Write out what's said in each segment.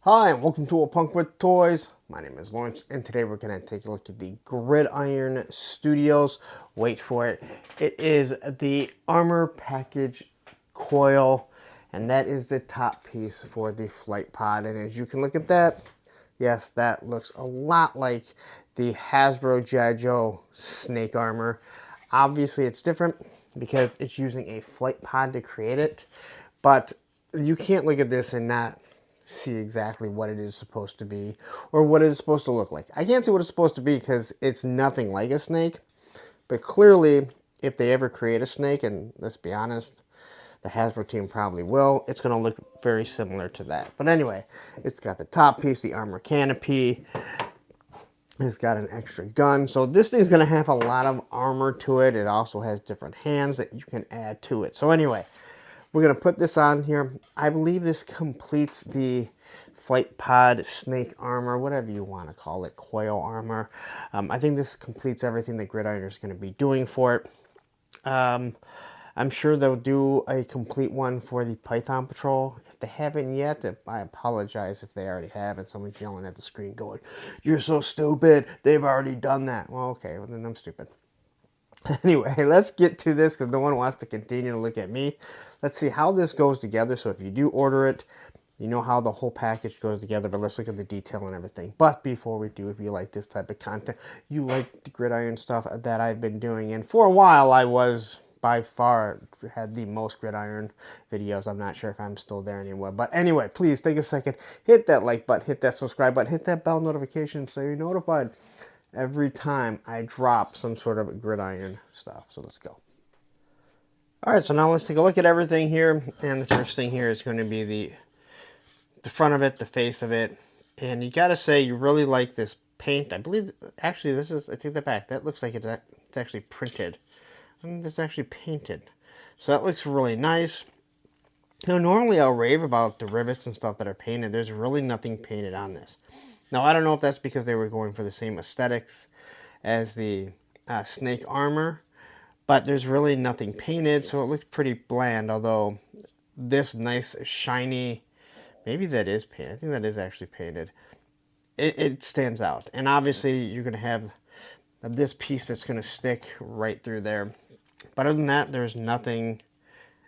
Hi, and welcome to A Punk with Toys. My name is Lawrence, and today we're going to take a look at the Gridiron Studios. Wait for it. It is the Armor Package Coil, and that is the top piece for the flight pod. And as you can look at that, yes, that looks a lot like the Hasbro G.I. Joe Snake Armor. Obviously, it's different because it's using a flight pod to create it, but you can't look at this and not see exactly what it is supposed to be or what it's supposed to look like. I can't see what it's supposed to be because it's nothing like a snake, but clearly if they ever create a snake, and let's be honest, the Hasbro team probably will, it's going to look very similar to that. But anyway, it's got the top piece, the armor canopy. It's got an extra gun. So this thing's going to have a lot of armor to it. It also has different hands that you can add to it. So anyway, we're going to put this on here. I believe this completes the flight pod snake armor, whatever you want to call it, coil armor. I think this completes everything that Gridiron is going to be doing for it. I'm sure they'll do a complete one for the Python Patrol. If they haven't yet, I apologize if they already have, and someone's yelling at the screen going, "You're so stupid, they've already done that." Well, okay, well, then I'm stupid. Anyway, let's get to this because no one wants to continue to look at me. Let's see how this goes together. So if you do order it, you know how the whole package goes together, but let's look at the detail and everything. But before we do, if you like this type of content, you like the Gridiron stuff that I've been doing, and for a while I was by far had the most Gridiron videos. I'm not sure if I'm still there anymore, but anyway, please take a second, hit that like button, hit that subscribe button, hit that bell notification so you're notified every time I drop some sort of Gridiron stuff. So let's go. All right, so now let's take a look at everything here, and the first thing here is going to be the front of it, the face of it, and you got to say you really like this paint. I believe actually this is, I take that back, that looks like it's actually printed. I think it's actually painted, so that looks really nice. You know, normally I'll rave about the rivets and stuff that are painted. There's really nothing painted on this. Now, I don't know if that's because they were going for the same aesthetics as the snake armor, but there's really nothing painted, so it looks pretty bland, although this nice, shiny, maybe that is painted. I think that is actually painted. It stands out. And obviously, you're going to have this piece that's going to stick right through there. But other than that, there's nothing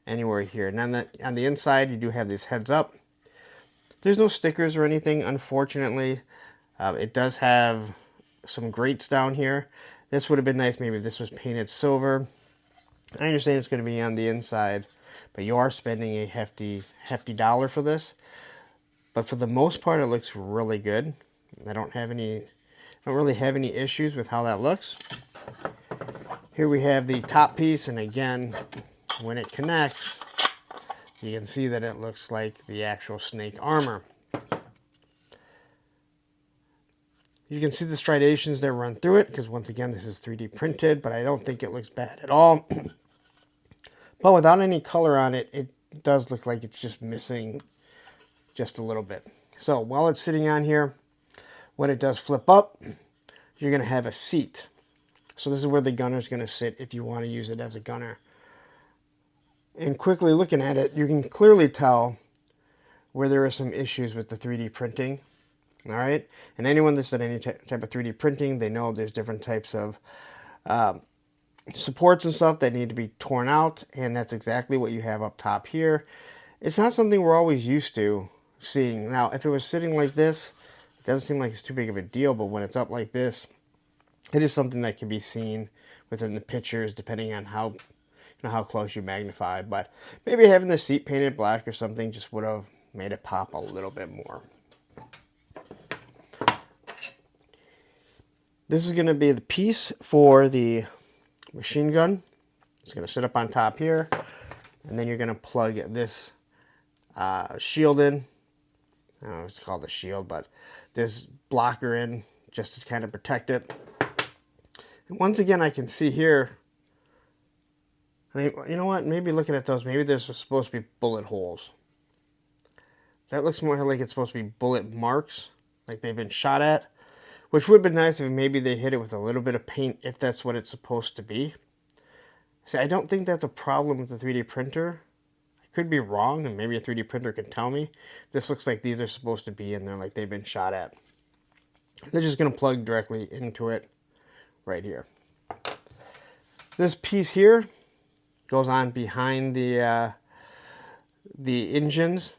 anywhere here. And on the inside, you do have these heads up. There's no stickers or anything, unfortunately. It does have some grates down here. This would have been nice maybe if this was painted silver. I understand it's going to be on the inside, but you are spending a hefty dollar for this. But for the most part, it looks really good. I don't really have any issues with how that looks. Here we have the top piece, and again, when it connects, you can see that it looks like the actual snake armor. You can see the striations that run through it, because once again, this is 3D printed, but I don't think it looks bad at all. But without any color on it, it does look like it's just missing just a little bit. So while it's sitting on here, when it does flip up, you're going to have a seat. So this is where the gunner is going to sit if you want to use it as a gunner. And quickly looking at it, you can clearly tell where there are some issues with the 3D printing. All right, and anyone that's done any type of 3D printing, they know there's different types of supports and stuff that need to be torn out, and that's exactly what you have up top here. It's not something we're always used to seeing. Now, if it was sitting like this, it doesn't seem like it's too big of a deal, but when it's up like this, it is something that can be seen within the pictures, depending on how close you magnify. But maybe having the seat painted black or something just would have made it pop a little bit more. This is going to be the piece for the machine gun. It's going to sit up on top here, and then you're going to plug this shield in. I don't know if it's called a shield, but this blocker in just to kind of protect it. And once again, I can see here, I mean, you know what, maybe looking at those, maybe there's supposed to be bullet holes. That looks more like it's supposed to be bullet marks, like they've been shot at. Which would have been nice if maybe they hit it with a little bit of paint, if that's what it's supposed to be. See, I don't think that's a problem with the 3D printer. I Could be wrong, and maybe a 3D printer can tell me. This looks like these are supposed to be in there, like they've been shot at. They're just going to plug directly into it right here. This piece here goes on behind the engines.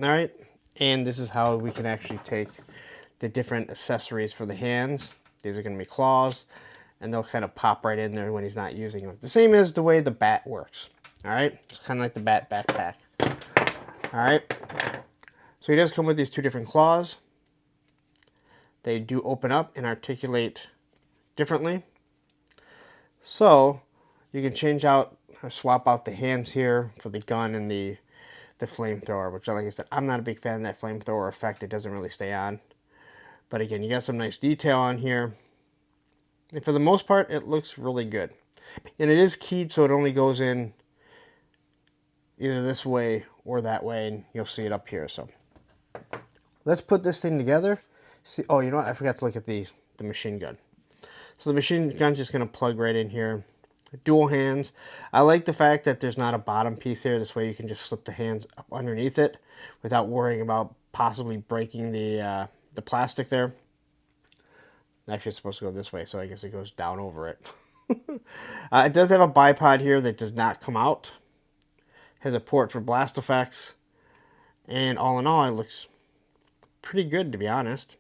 All right, and this is how we can actually take the different accessories for the hands. These are going to be claws, and they'll kind of pop right in there when he's not using them. The same as the way the bat works. All right, it's kind of like the bat backpack. All right, so he does come with these two different claws. They do open up and articulate differently. So you can change out or swap out the hands here for the gun and the flamethrower, which, like I said, I'm not a big fan of that flamethrower effect. It doesn't really stay on. But again, you got some nice detail on here. And for the most part, it looks really good. And it is keyed, so it only goes in either this way or that way, and you'll see it up here. So let's put this thing together. See, oh, you know what? I forgot to look at the machine gun. So the machine gun's just going to plug right in here. Dual hands. I like the fact that there's not a bottom piece here. This way you can just slip the hands up underneath it without worrying about possibly breaking the plastic there. Actually, it's supposed to go this way, so I guess it goes down over it. It does have a bipod here that does not come out. Has a port for blast effects. And all in all, it looks pretty good, to be honest.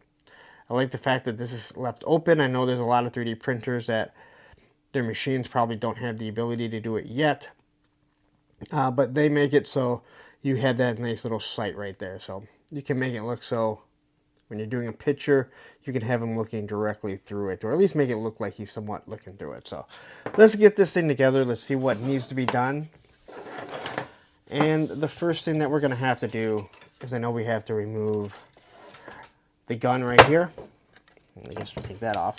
I like the fact that this is left open. I know there's a lot of 3D printers that their machines probably don't have the ability to do it yet. But they make it so you have that nice little sight right there. So you can make it look so when you're doing a picture, you can have him looking directly through it, or at least make it look like he's somewhat looking through it. So let's get this thing together. Let's see what needs to be done. And the first thing that we're going to have to do is, I know we have to remove the gun right here. I guess we'll take that off.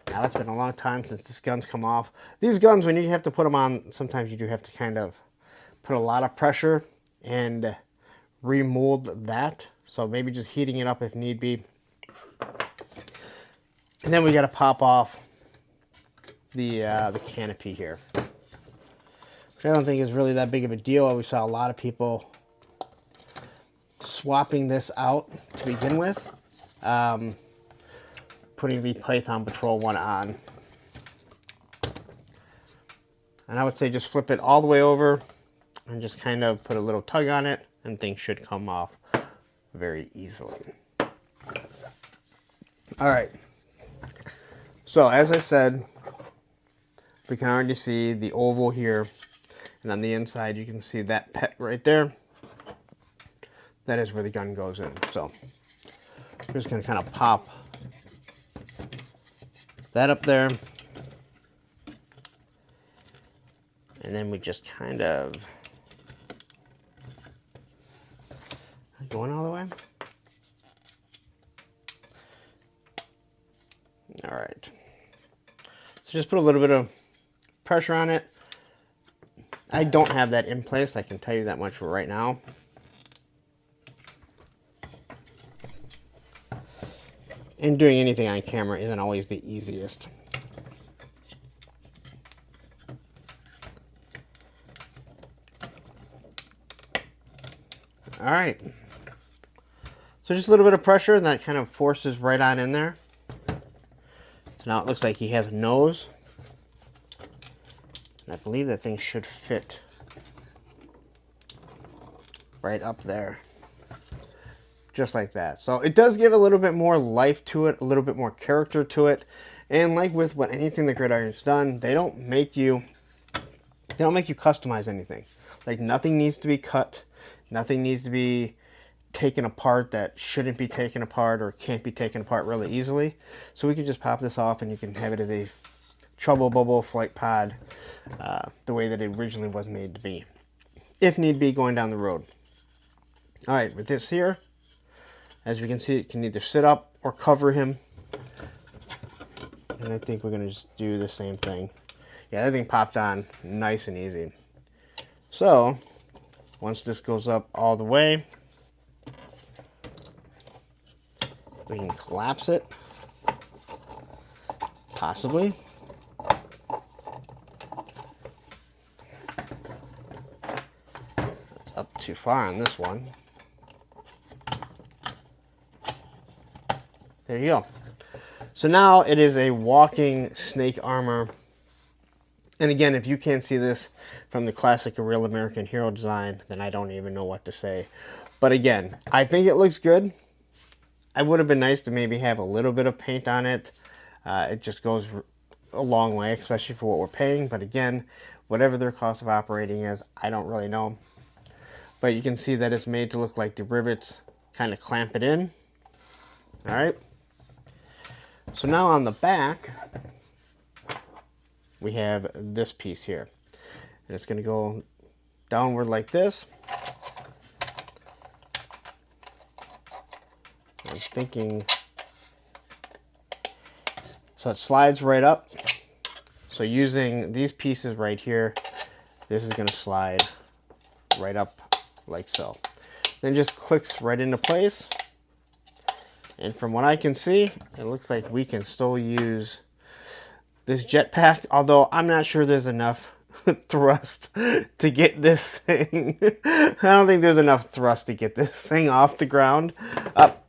Now, it's been a long time since this gun's come off. These guns, when you have to put them on, sometimes you do have to kind of put a lot of pressure and remold that. So maybe just heating it up if need be. And then we got to pop off the canopy here, which I don't think is really that big of a deal. We saw a lot of people swapping this out to begin with. Putting the Python Patrol one on. And I would say just flip it all the way over and just kind of put a little tug on it, and things should come off very easily. All right. So as I said, we can already see the oval here, and on the inside you can see that pet right there. That is where the gun goes in. So we're just going to kind of pop that up there. And then we just kind of going all the way. All right. So just put a little bit of pressure on it. I don't have that in place. I can tell you that much for right now. And doing anything on camera isn't always the easiest. All right. So just a little bit of pressure, and that kind of forces right on in there. So now it looks like he has a nose. And I believe that thing should fit right up there. Just like that. So it does give a little bit more life to it, a little bit more character to it. And like with what anything the Gridiron's done, they don't make you customize anything. Like, nothing needs to be cut. Nothing needs to be taken apart that shouldn't be taken apart or can't be taken apart really easily. So we can just pop this off and you can have it as a Trouble Bubble flight pod, the way that it originally was made to be, if need be, going down the road. All right, with this here, as we can see, it can either sit up or cover him. And I think we're going to just do the same thing. Yeah, that thing popped on nice and easy. So, once this goes up all the way, we can collapse it. Possibly. too far on this one. There you go. So now it is a walking snake armor. And again, if you can't see this from the classic A Real American Hero design, then I don't even know what to say. But again, I think it looks good. It would have been nice to maybe have a little bit of paint on it. It just goes a long way, especially for what we're paying. But again, whatever their cost of operating is, I don't really know. But you can see that it's made to look like the rivets kind of clamp it in. All right. So now on the back, we have this piece here. And it's going to go downward like this. I'm thinking, so it slides right up. So using these pieces right here, this is going to slide right up like so. Then just clicks right into place. And from what I can see, it looks like we can still use this jetpack, although I'm not sure there's enough thrust to get this thing. I don't think there's enough thrust to get this thing off the ground.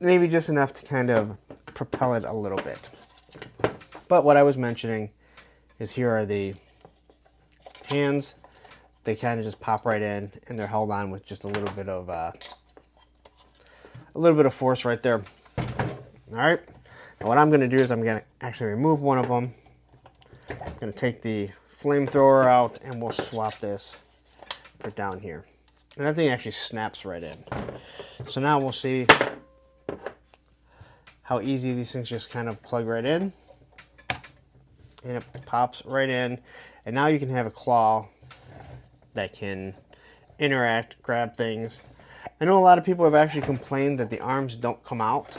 Maybe just enough to kind of propel it a little bit. But what I was mentioning is here are the hands. They kind of just pop right in, and they're held on with just a little bit of force right there. All right. Now what I'm going to do is I'm going to actually remove one of them. I'm going to take the flamethrower out, and we'll swap this for down here. And that thing actually snaps right in. So now we'll see how easy these things just kind of plug right in. And it pops right in. And now you can have a claw that can interact, grab things. I know a lot of people have actually complained that the arms don't come out.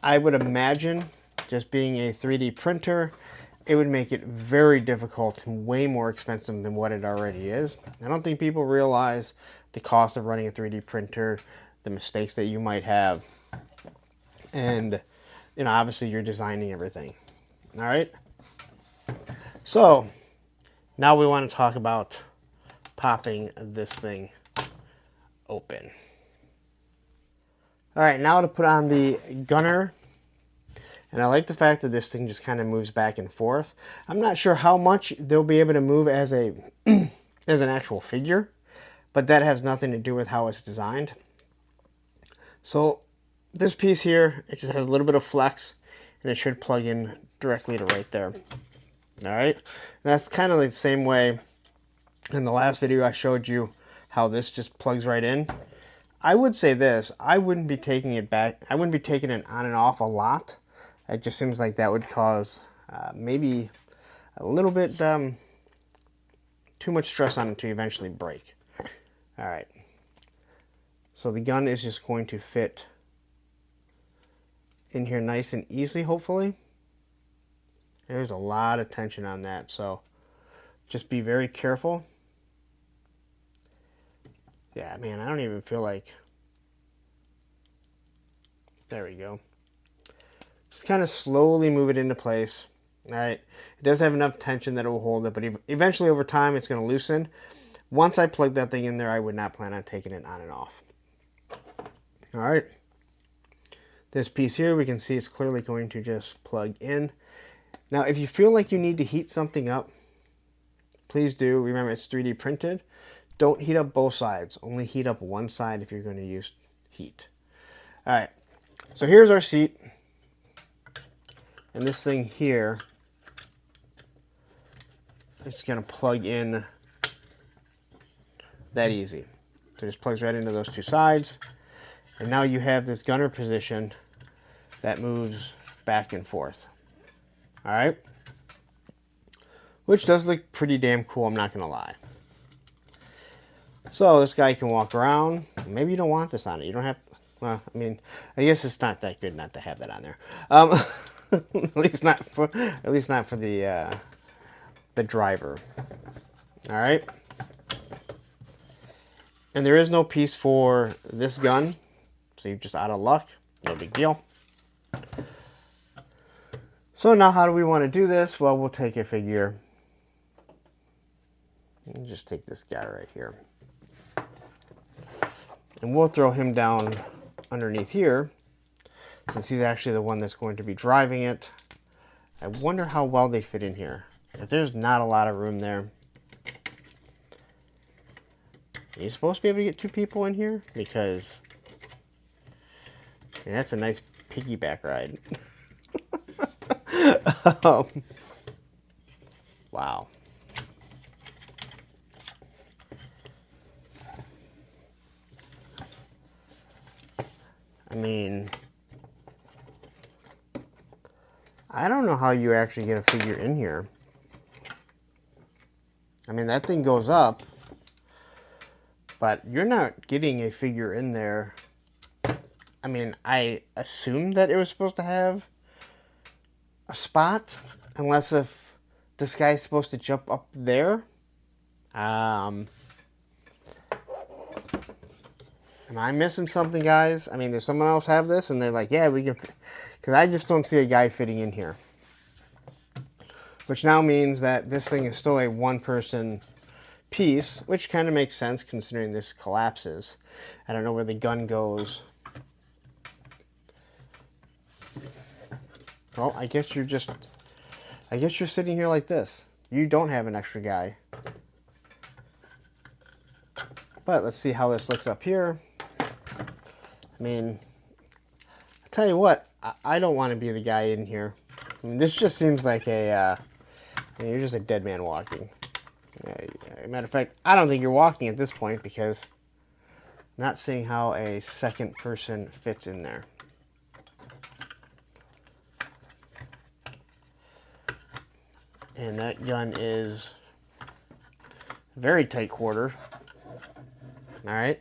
I would imagine, just being a 3D printer, it would make it very difficult and way more expensive than what it already is. I don't think people realize the cost of running a 3D printer, the mistakes that you might have, and obviously you're designing everything. All right. So now we want to talk about popping this thing open. All right, now to put on the gunner. And I like the fact that this thing just kind of moves back and forth. I'm not sure how much they'll be able to move as a as an actual figure, but that has nothing to do with how it's designed. So this piece here, it just has a little bit of flex, and it should plug in directly to right there. All right, and that's kind of like the same way in the last video I showed you how this just plugs right in. I would say this, I wouldn't be taking it back. I wouldn't be taking it on and off a lot. It just seems like that would cause maybe a little bit too much stress on it to eventually break. All right. So the gun is just going to fit in here nice and easily, hopefully. There's a lot of tension on that, so just be very careful. Yeah, man, I don't even feel like... There we go. Just kind of slowly move it into place. All right. It does have enough tension that it will hold it, but eventually over time it's going to loosen. Once I plug that thing in there, I would not plan on taking it on and off. All right. This piece here, we can see it's clearly going to just plug in. Now, if you feel like you need to heat something up, please do. Remember, it's 3D printed. Don't heat up both sides. Only heat up one side if you're going to use heat. All right. So here's our seat. And this thing here, it's going to plug in that easy. So it just plugs right into those two sides. And now you have this gunner position that moves back and forth. All right. Which does look pretty damn cool, I'm not going to lie. So this guy can walk around. Maybe you don't want this on it. You don't have, well, I mean, I guess it's not that good not to have that on there. At least not for the driver. All right. And there is no piece for this gun, so you're just out of luck. No big deal. So now how do we want to do this? Well, we'll take a figure. Just take this guy right here. And we'll throw him down underneath here, since he's actually the one that's going to be driving it. I wonder how well they fit in here. But there's not a lot of room there. Are you supposed to be able to get 2 people in here? Because that's a nice piggyback ride. Wow. I mean, I don't know how you actually get a figure in here. I mean, that thing goes up, but you're not getting a figure in there. I mean, I assumed that it was supposed to have a spot, unless if this guy's supposed to jump up there. Am I missing something, guys? I mean, does someone else have this? And they're like, yeah, we can... Because I just don't see a guy fitting in here. Which now means that this thing is still a one-person piece, which kind of makes sense considering this collapses. I don't know where the gun goes. Well, I guess you're sitting here like this. You don't have an extra guy. But let's see how this looks up here. I mean, I'll tell you what, I don't want to be the guy in here. I mean, this just seems like a, I mean, you're just a dead man walking. Matter of fact, I don't think you're walking at this point because I'm not seeing how a second person fits in there. And that gun is very tight quarter. All right.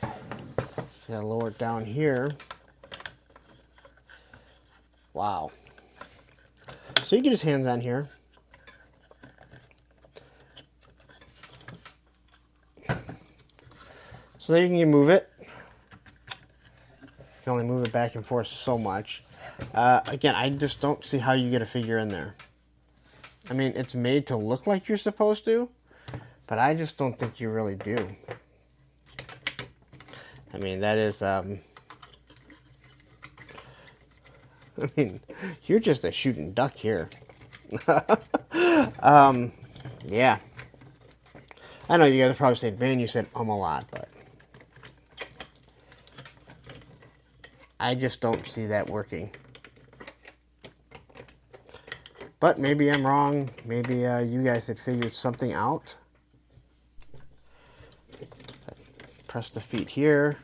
So gotta lower it down here. Wow. So you get his hands on here. So there you can move it. You can only move it back and forth so much. Again, I just don't see how you get a figure in there. I mean, it's made to look like you're supposed to, but I just don't think you really do. I mean, that is, I mean, you're just a shooting duck here. Yeah. I know you guys are probably saying, man, you said a lot, but I just don't see that working. But maybe I'm wrong. Maybe you guys had figured something out. Press the feet here.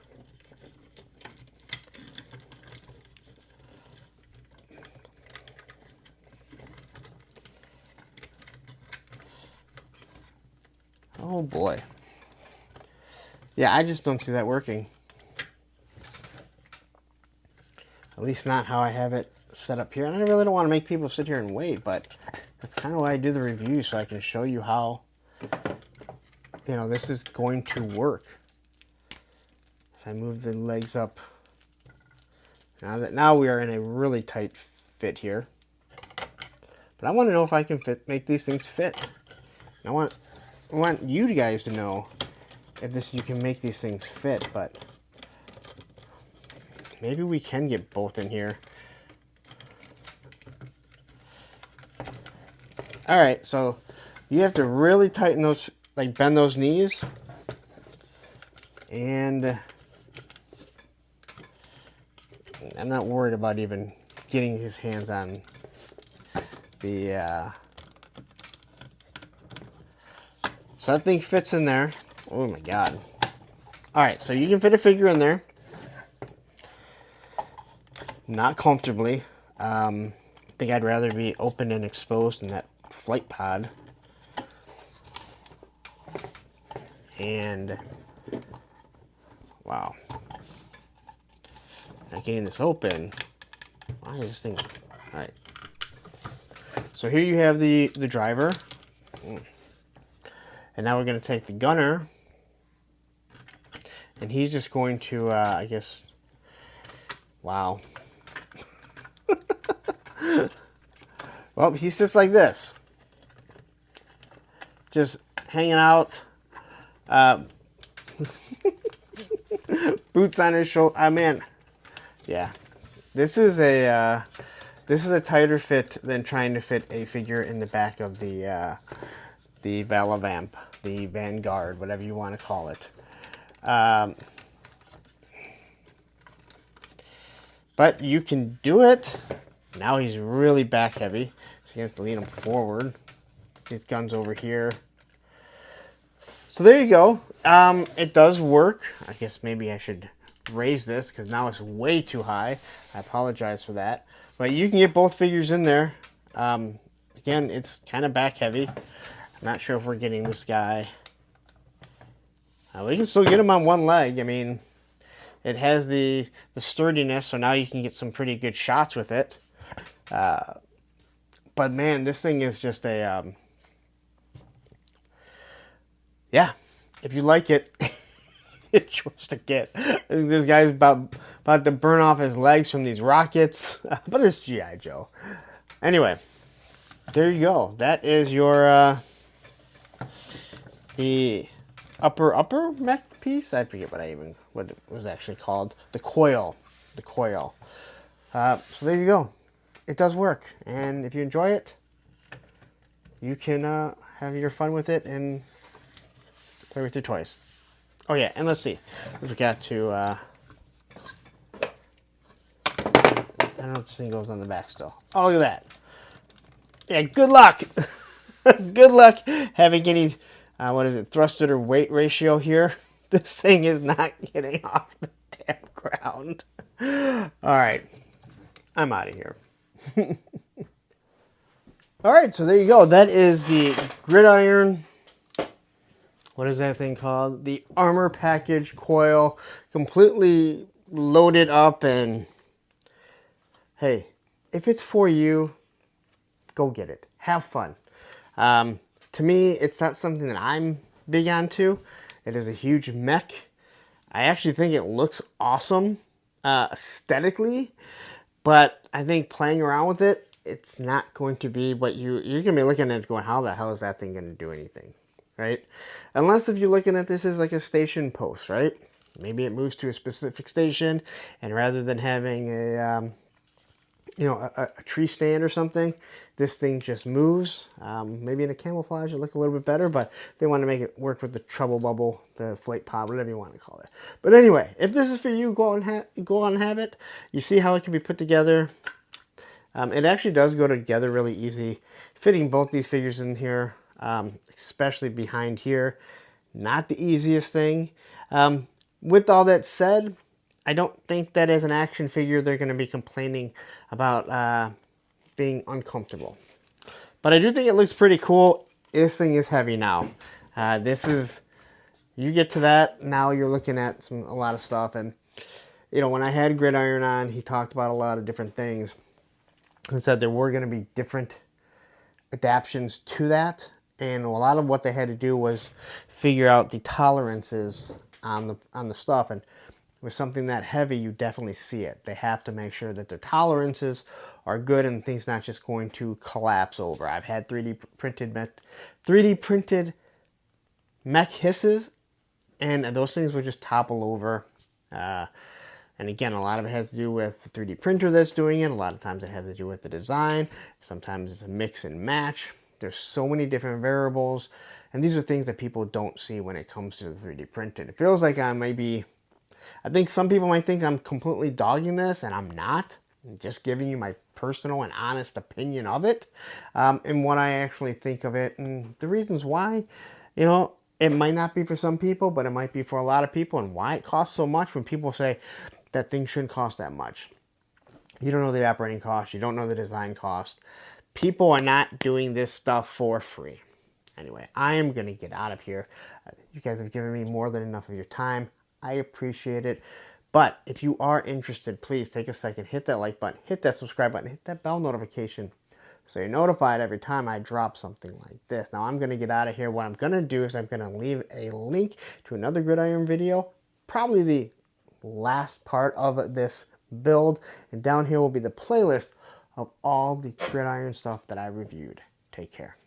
Oh boy. Yeah, I just don't see that working. At least not how I have it set up here. And I really don't want to make people sit here and wait, but that's kind of why I do the review, so I can show you how, you know, this is going to work. If I move the legs up, now we are in a really tight fit here. But I want to know if I can make these things fit. I want you guys to know if you can make these things fit, but maybe we can get both in here. All right, so you have to really tighten those, like bend those knees. And I'm not worried about even getting his hands on the, so that thing fits in there. Oh my God. All right, so you can fit a figure in there. Not comfortably. I think I'd rather be open and exposed in that flight pod. And wow. Now getting this open. Why is this thing? All right. So here you have the driver. And now we're going to take the gunner. And he's just going to, I guess, wow. Well, he sits like this. Just hanging out Boots on his shoulder. Man, yeah. This is a tighter fit than trying to fit a figure in the back of the Valavamp, the Vanguard, whatever you want to call it. But you can do it. Now he's really back heavy, so you have to lean him forward. His gun's over here. So there you go. It does work. I guess maybe I should raise this because now it's way too high. I apologize for that. But you can get both figures in there. Again, it's kind of back heavy. I'm not sure if we're getting this guy. We can still get him on one leg. I mean, it has the sturdiness, so now you can get some pretty good shots with it. But man, this thing is just a... yeah, if you like it, it's yours to get. I think this guy's about to burn off his legs from these rockets. But it's G.I. Joe. Anyway, there you go. That is your... the upper mech piece. I forget what it was actually called. The coil. The coil. So there you go. It does work, and if you enjoy it, you can have your fun with it and play with your toys. Oh yeah, and let's see. We forgot to. I don't know if this thing goes on the back still. Oh, look at that. Yeah, good luck. Good luck having any. What is it? Thrust or weight ratio here. This thing is not getting off the damn ground. All right, I'm out of here. All right, so there you go. That is the Gridiron. What is that thing called? The Armor Package Coil, completely loaded up. And hey, if it's for you, go get it. Have fun. To me, it's not something that I'm big onto. It is a huge mech. I actually think it looks awesome aesthetically, but I think playing around with it, it's not going to be what you're going to be looking at it going, how the hell is that thing going to do anything, right? Unless if you're looking at this as like a station post, right? Maybe it moves to a specific station, and rather than having a tree stand or something, this thing just moves. Maybe in a camouflage it'll look a little bit better, but they want to make it work with the trouble bubble, the flake pod, whatever you want to call it. But anyway, if this is for you, go on and have it. You see how it can be put together. It actually does go together really easy. Fitting both these figures in here, especially behind here, not the easiest thing. With all that said, I don't think that as an action figure they're going to be complaining about being uncomfortable. But I do think it looks pretty cool. This thing is heavy now. You get to that, now you're looking at a lot of stuff. And, when I had Gridiron on, he talked about a lot of different things. He said there were going to be different adaptations to that. And a lot of what they had to do was figure out the tolerances on the stuff. And with something that heavy, you definitely see it. They have to make sure that their tolerances are good and things not just going to collapse over. I've had 3D printed mech hisses, and those things would just topple over. And again, a lot of it has to do with the 3D printer that's doing it. A lot of times it has to do with the design. Sometimes it's a mix and match. There's so many different variables, and these are things that people don't see when it comes to the 3D printed. It feels like I think some people might think I'm completely dogging this, and I'm not. I'm just giving you my personal and honest opinion of it, and what I actually think of it, and the reasons why. It might not be for some people, but it might be for a lot of people, and why it costs so much when people say that thing shouldn't cost that much. You don't know the operating cost. You don't know the design cost. People are not doing this stuff for free. Anyway, I am going to get out of here. You guys have given me more than enough of your time. I appreciate it. But if you are interested, please take a second, hit that like button, hit that subscribe button, hit that bell notification so you're notified every time I drop something like this. Now I'm going to get out of here. What I'm going to do is I'm going to leave a link to another Gridiron video, probably the last part of this build. And down here will be the playlist of all the Gridiron stuff that I reviewed. Take care.